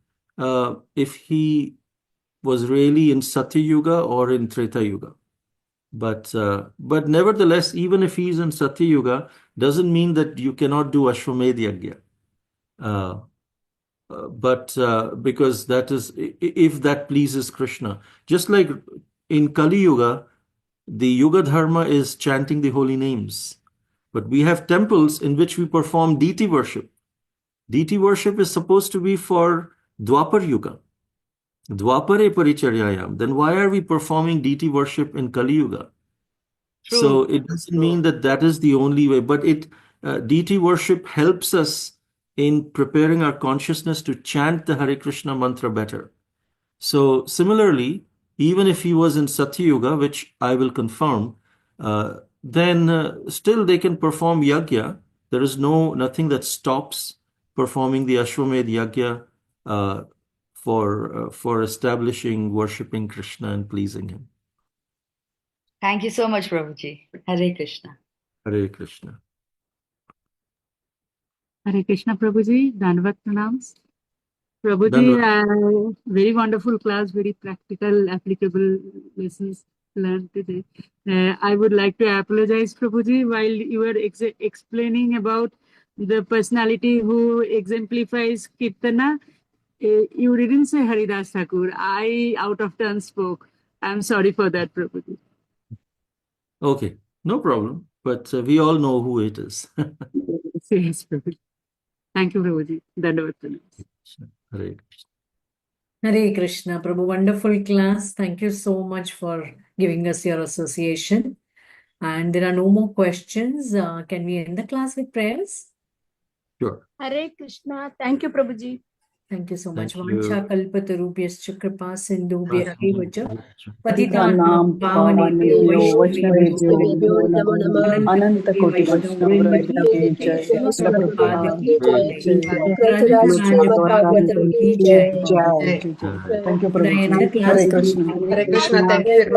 was really in Satya Yuga or in Treta Yuga. But nevertheless, even if he's in Satya Yuga, doesn't mean that you cannot do Ashwamedh Yajna. Because that is, if that pleases Krishna. Just like in Kali Yuga, the Yuga Dharma is chanting the holy names. But we have temples in which we perform deity worship. Deity worship is supposed to be for Dwapar Yuga. Dwapare Paricharyayam. Then why are we performing deity worship in Kali Yuga? True. So it doesn't mean that is the only way, but deity worship helps us in preparing our consciousness to chant the Hare Krishna mantra better. So similarly, even if he was in Satya Yuga, which I will confirm, then still they can perform yajna. There is nothing that stops performing the Ashwamedh yajna for establishing, worshipping Krishna and pleasing him. Thank you so much, Prabhuji. Hare Krishna. Hare Krishna. Hare Krishna Prabhuji, Dandavat Pranams. Prabhuji, very wonderful class, very practical, applicable lessons learned today. I would like to apologize, Prabhuji, while you were explaining about the personality who exemplifies Kirtana. You didn't say Haridas Thakur. I, out of turn, spoke. I'm sorry for that, Prabhuji. Okay, no problem. But we all know who it is. Yes, Prabhuji. Thank you, Prabhuji. Dandavat Pranams. Hare Krishna. Hare Krishna, Prabhu. Wonderful class. Thank you so much for giving us your association. And there are no more questions. Can we end the class with prayers? Sure. Hare Krishna. Thank you, Prabhuji. Thank you so much. Thank you. Vancha kalpatarubhyascha kripa sindhubhyaiva cha Patitanam patitanam pavanebhyo Vaishnavebhyo vaishnavebhyo namo namah. Anantakoti Vaishnava Ki jai. Srila Prabhupada Prabhupada ki ki jai. jai. Grantha Bhagavatam ki jai. Jai. Jai. Thank you, Could I end Prabhuji. the class? Hare Krishna. Hare Krishna. Thank you very much.